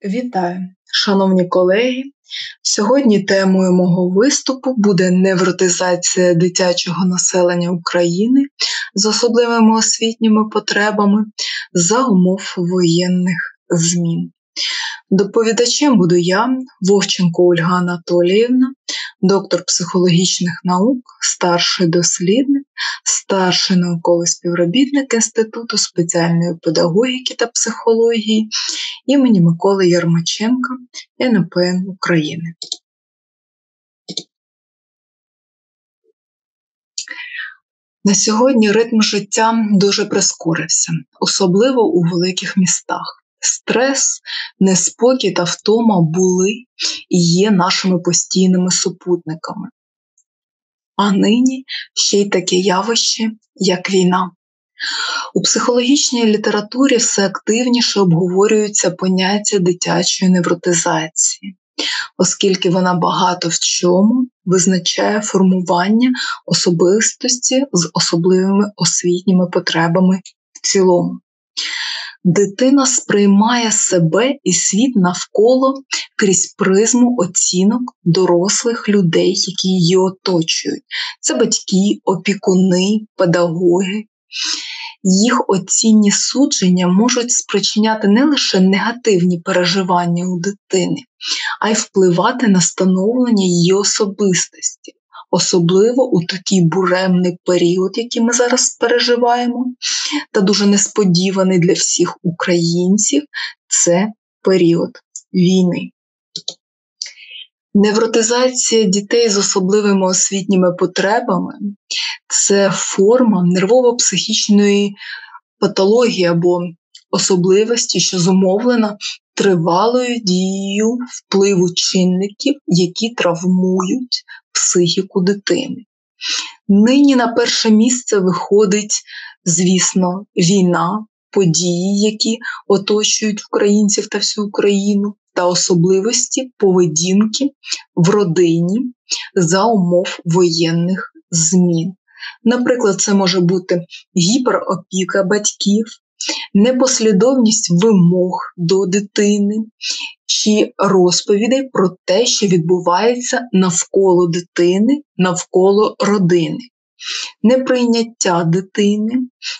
Вітаю, шановні колеги! Сьогодні темою мого виступу буде невротизація дитячого населення України з особливими освітніми потребами за умов воєнних змін. Доповідачем буду я, Вовченко Ольга Анатоліївна, доктор психологічних наук, старший дослідник, старший науковий співробітник Інституту спеціальної педагогіки та психології імені Миколи Ярмаченка НПН України. На сьогодні ритм життя дуже прискорився, особливо у великих містах. Стрес, неспокій та втома були і є нашими постійними супутниками. А нині ще й таке явище, як війна. У психологічній літературі все активніше обговорюється поняття дитячої невротизації, оскільки вона багато в чому визначає формування особистості з особливими освітніми потребами в цілому. Дитина сприймає себе і світ навколо крізь призму оцінок дорослих людей, які її оточують. Це батьки, опікуни, педагоги. Їх оцінні судження можуть спричиняти не лише негативні переживання у дитини, а й впливати на становлення її особистості. Особливо у такий буремний період, який ми зараз переживаємо, та дуже несподіваний для всіх українців – це період війни. Невротизація дітей з особливими освітніми потребами – це форма нервово-психічної патології або особливості, що зумовлена тривалою дією впливу чинників, які травмують психіку дитини. Нині на перше місце виходить, звісно, війна, події, які оточують українців та всю Україну, та особливості поведінки в родині за умов воєнних змін. Наприклад, це може бути гіперопіка батьків, непослідовність вимог до дитини чи розповідей про те, що відбувається навколо дитини, навколо родини. Неприйняття дитини,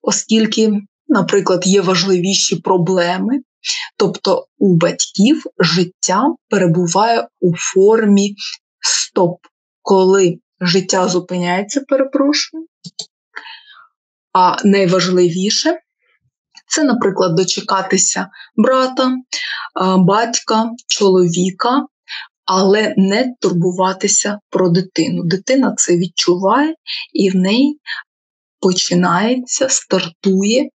оскільки, наприклад, є важливіші проблеми, тобто у батьків життя перебуває у формі стоп, коли життя зупиняється, а найважливіше – це, наприклад, дочекатися брата, батька, чоловіка, але не турбуватися про дитину. Дитина це відчуває і в неї починається, стартує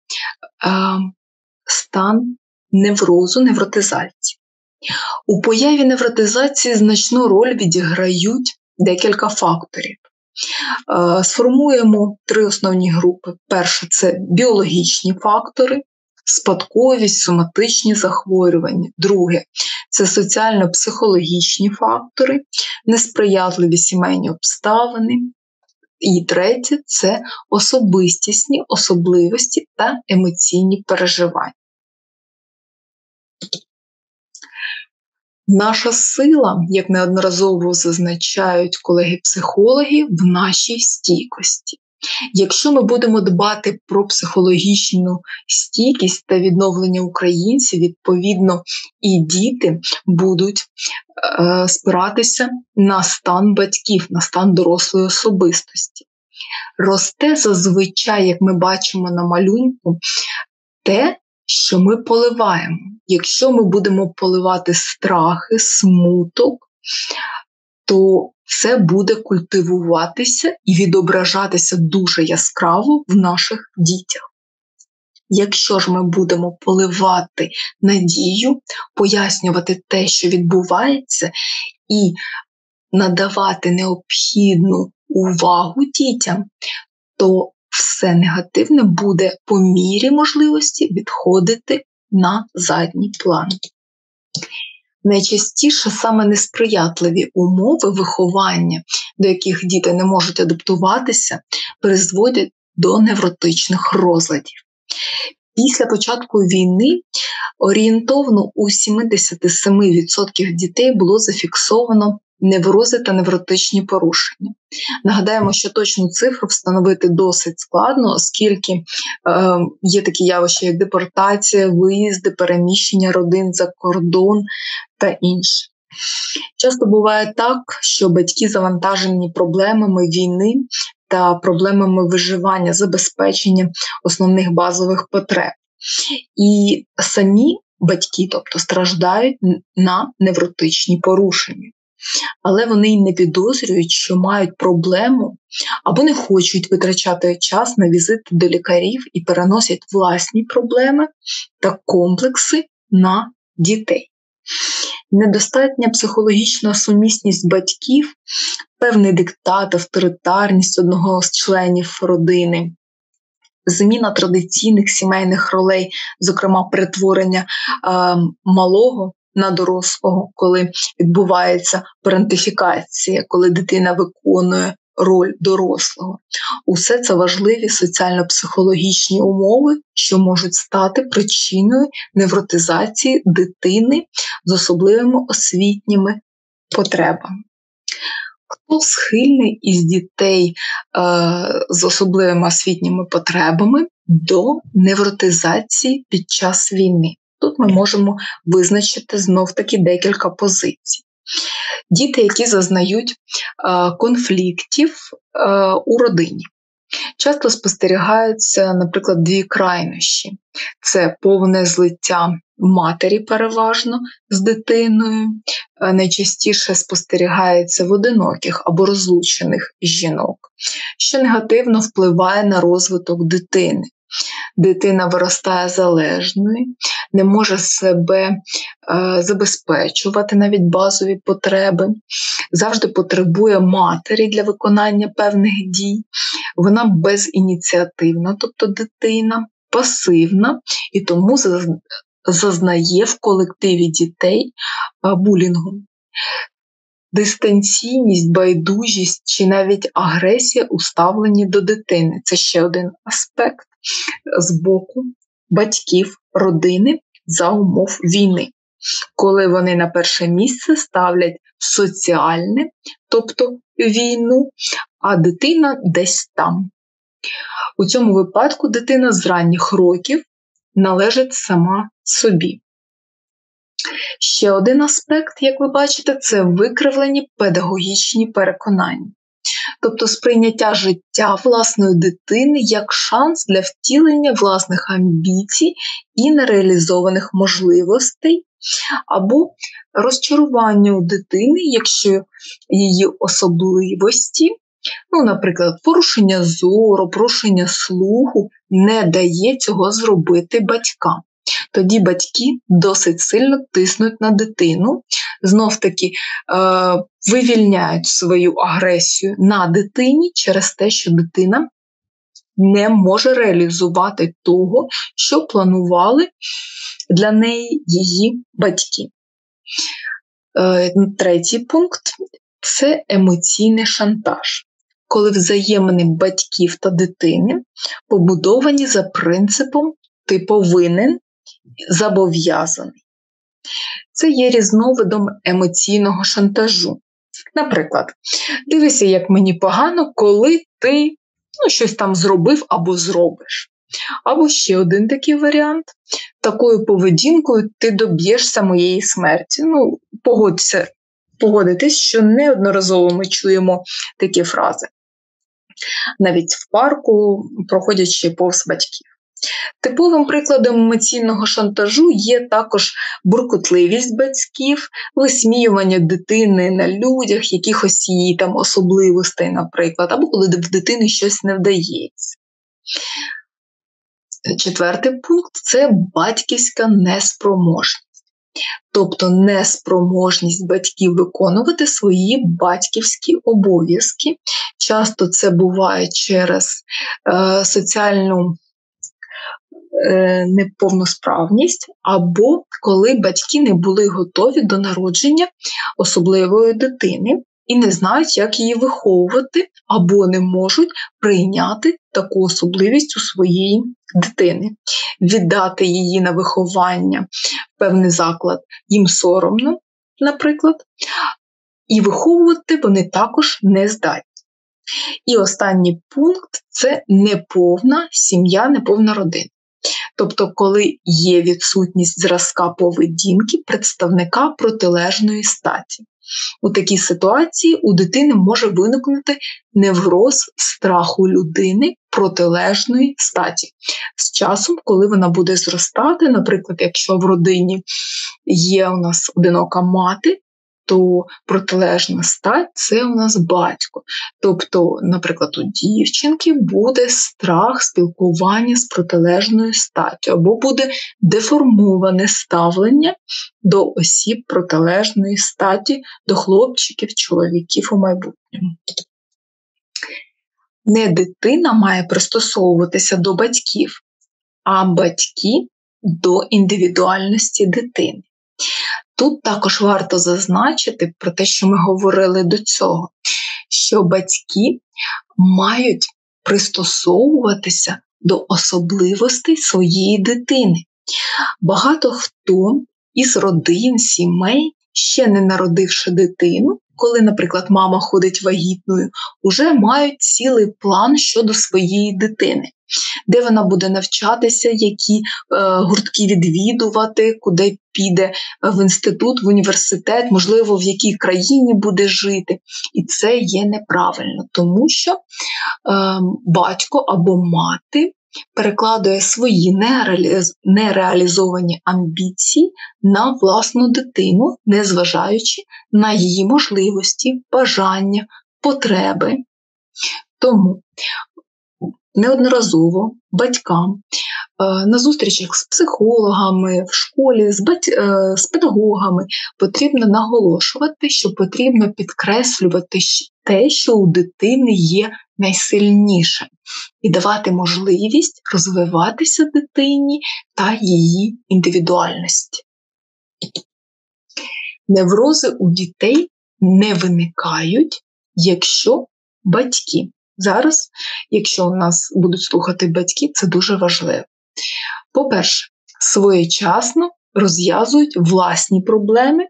стан неврозу, невротизації. У появі невротизації значну роль відіграють декілька факторів. Сформуємо три основні групи. Перше – це біологічні фактори, спадковість, соматичні захворювання. Друге – це соціально-психологічні фактори, несприятливі сімейні обставини. І третє – це особистісні особливості та емоційні переживання. Наша сила, як неодноразово зазначають колеги-психологи, в нашій стійкості. Якщо ми будемо дбати про психологічну стійкість та відновлення українців, відповідно і діти будуть спиратися на стан батьків, на стан дорослої особистості. Росте зазвичай, як ми бачимо на малюнку, те, що ми поливаємо. Якщо ми будемо поливати страхи, смуток, то це буде культивуватися і відображатися дуже яскраво в наших дітях. Якщо ж ми будемо поливати надію, пояснювати те, що відбувається, і надавати необхідну увагу дітям, то все негативне буде по мірі можливості відходити на задній план. Найчастіше саме несприятливі умови виховання, до яких діти не можуть адаптуватися, призводять до невротичних розладів. Після початку війни орієнтовно у 77% дітей було зафіксовано неврози та невротичні порушення. Нагадаємо, що точну цифру встановити досить складно, оскільки є такі явища, як депортація, виїзди, переміщення родин за кордон та інше. Часто буває так, що батьки завантажені проблемами війни та проблемами виживання, забезпечення основних базових потреб. І самі батьки, тобто, страждають на невротичні порушення. Але вони й не підозрюють, що мають проблему або не хочуть витрачати час на візити до лікарів і переносять власні проблеми та комплекси на дітей. Недостатня психологічна сумісність батьків, певний диктат, авторитарність одного з членів родини, зміна традиційних сімейних ролей, зокрема перетворення малого на дорослого, коли відбувається парентифікація, коли дитина виконує роль дорослого. Усе це важливі соціально-психологічні умови, що можуть стати причиною невротизації дитини з особливими освітніми потребами. Хто схильний із дітей з особливими освітніми потребами до невротизації під час війни? Тут ми можемо визначити знов-таки декілька позицій. Діти, які зазнають конфліктів у родині. Часто спостерігаються, наприклад, дві крайнощі. Це повне злиття матері переважно з дитиною, найчастіше спостерігається в одиноких або розлучених жінок, що негативно впливає на розвиток дитини. Дитина виростає залежною, не може себе забезпечувати навіть базові потреби, завжди потребує матері для виконання певних дій. Вона безініціативна, тобто дитина, пасивна, і тому зазнає в колективі дітей булінгу. Дистанційність, байдужість чи навіть агресія у ставленні до дитини – це ще один аспект з боку батьків родини за умов війни, коли вони на перше місце ставлять соціальне, тобто війну, а дитина десь там. У цьому випадку дитина з ранніх років належить сама собі. Ще один аспект, як ви бачите, це викривлені педагогічні переконання. Тобто сприйняття життя власної дитини як шанс для втілення власних амбіцій і нереалізованих можливостей, або розчарування у дитини, якщо її особливості, наприклад, порушення зору, порушення слуху, не дає цього зробити батькам. Тоді батьки досить сильно тиснуть на дитину, знов-таки вивільняють свою агресію на дитині через те, що дитина не може реалізувати того, що планували для неї її батьки. Третій пункт – це емоційний шантаж, коли взаємини батьків та дитини побудовані за принципом «ти повинен», «зобов'язаний». Це є різновидом емоційного шантажу. Наприклад, дивися, як мені погано, коли ти щось там зробив або зробиш. Або ще один такий варіант. Такою поведінкою ти доб'єшся моєї смерті. Погодитись, що неодноразово ми чуємо такі фрази. Навіть в парку, проходячи повз батьків. Типовим прикладом емоційного шантажу є також буркотливість батьків, висміювання дитини на людях, якихось її там особливостей, наприклад, або коли в дитини щось не вдається. Четвертий пункт – це батьківська неспроможність. Тобто неспроможність батьків виконувати свої батьківські обов'язки. Часто це буває через соціальну неповносправність, або коли батьки не були готові до народження особливої дитини, і не знають, як її виховувати, або не можуть прийняти таку особливість у своєї дитини. Віддати її на виховання в певний заклад їм соромно, наприклад, і виховувати вони також не здатні. І останній пункт – це неповна сім'я, неповна родина. Тобто, коли є відсутність зразка поведінки представника протилежної статі. У такій ситуації у дитини може виникнути невроз страху людини протилежної статі. З часом, коли вона буде зростати, наприклад, якщо в родині є у нас одинока мати, то протилежна стать – це у нас батько. Тобто, наприклад, у дівчинки буде страх спілкування з протилежною статтю, або буде деформоване ставлення до осіб протилежної статі, до хлопчиків, чоловіків у майбутньому. Не дитина має пристосовуватися до батьків, а батьки – до індивідуальності дитини. Тут також варто зазначити про те, що ми говорили до цього, що батьки мають пристосовуватися до особливостей своєї дитини. Багато хто із родин, сімей, ще не народивши дитину, коли, наприклад, мама ходить вагітною, вже мають цілий план щодо своєї дитини. Де вона буде навчатися, які гуртки відвідувати, куди піде в інститут, в університет, можливо, в якій країні буде жити. І це є неправильно, тому що батько або мати перекладає свої нереалізовані амбіції на власну дитину, незважаючи на її можливості, бажання, потреби. Тому неодноразово батькам на зустрічах з психологами, в школі, з педагогами потрібно наголошувати, що потрібно підкреслювати те, що у дитини є найсильніше, і давати можливість розвиватися дитині та її індивідуальності. Неврози у дітей не виникають, якщо батьки. Зараз, якщо у нас будуть слухати батьки, це дуже важливо. По-перше, своєчасно розв'язують власні проблеми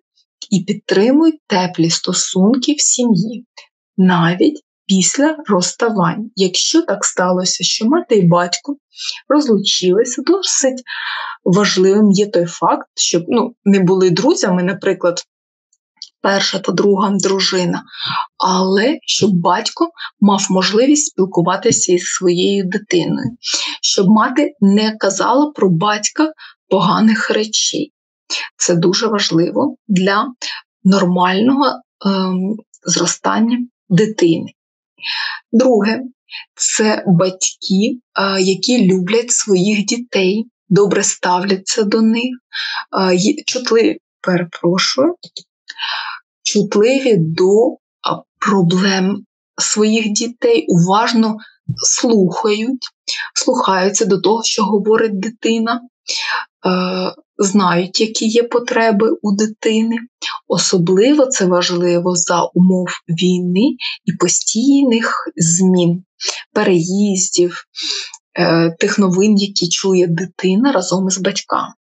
і підтримують теплі стосунки в сім'ї, навіть після розставань. Якщо так сталося, що мати і батько розлучилися, досить важливим є той факт, щоб не були друзями, наприклад, перша та друга дружина, але щоб батько мав можливість спілкуватися із своєю дитиною, щоб мати не казала про батька поганих речей. Це дуже важливо для нормального зростання дитини. Друге, це батьки, які люблять своїх дітей, добре ставляться до них, чутливі до проблем своїх дітей, уважно слухаються до того, що говорить дитина, знають, які є потреби у дитини. Особливо це важливо за умов війни і постійних змін, переїздів, тих новин, які чує дитина разом із батьками.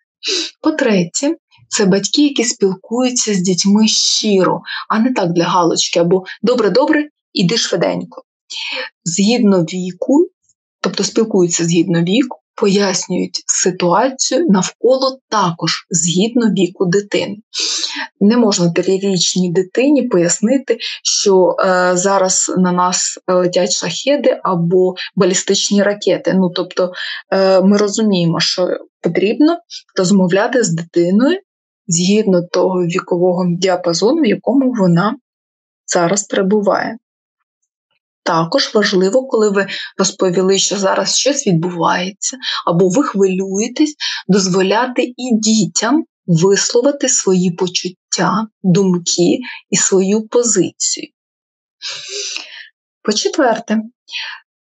По-третє, це батьки, які спілкуються з дітьми щиро, а не так для галочки, або «добре-добре, іди швиденько». Згідно віку, тобто спілкуються згідно віку, пояснюють ситуацію навколо також згідно віку дитини. Не можна 3-річній дитині пояснити, що зараз на нас летять шахеди або балістичні ракети. Тобто ми розуміємо, що потрібно розмовляти з дитиною згідно того вікового діапазону, в якому вона зараз перебуває. Також важливо, коли ви розповіли, що зараз щось відбувається, або ви хвилюєтесь, дозволяти і дітям висловити свої почуття, думки і свою позицію. По-четверте,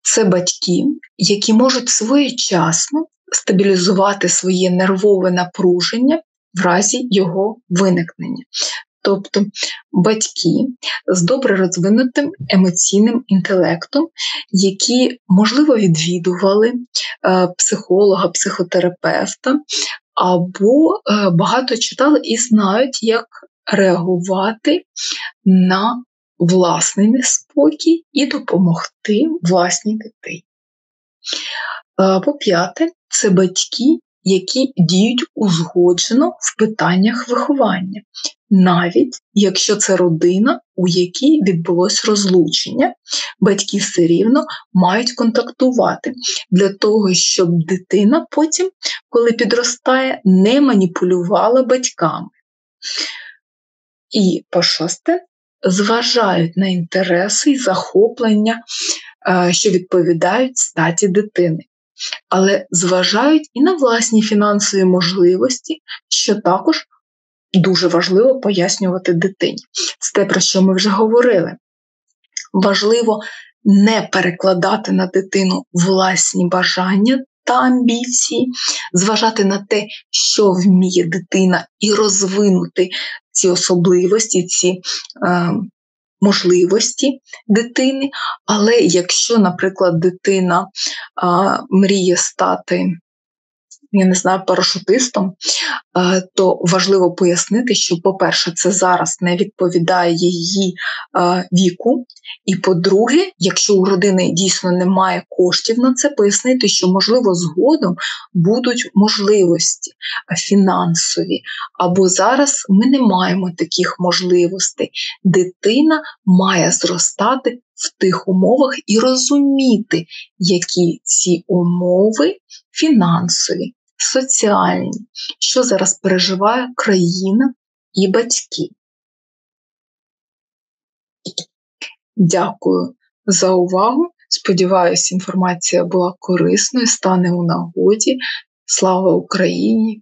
це батьки, які можуть своєчасно стабілізувати своє нервове напруження в разі його виникнення. Тобто батьки з добре розвинутим емоційним інтелектом, які, можливо, відвідували психолога, психотерапевта, або багато читали і знають, як реагувати на власний неспокій і допомогти власній дитині. По-п'яте, це батьки, які діють узгоджено в питаннях виховання, навіть якщо це родина, у якій відбулось розлучення, батьки все рівно мають контактувати для того, щоб дитина потім, коли підростає, не маніпулювала батьками. І по-шосте, зважають на інтереси і захоплення, що відповідають статі дитини, але зважають і на власні фінансові можливості, що також дуже важливо пояснювати дитині. Це те, про що ми вже говорили. Важливо не перекладати на дитину власні бажання та амбіції, зважати на те, що вміє дитина, і розвинути ці особливості, ці можливості дитини. Але якщо, наприклад, дитина мріє стати, парашутистом, то важливо пояснити, що, по-перше, це зараз не відповідає її віку, і, по-друге, якщо у родини дійсно немає коштів на це, пояснити, що, можливо, згодом будуть можливості фінансові, або зараз ми не маємо таких можливостей. Дитина має зростати в тих умовах і розуміти, які ці умови фінансові, соціальні, що зараз переживає країна і батьки. Дякую за увагу. Сподіваюся, інформація була корисною, стане у нагоді. Слава Україні!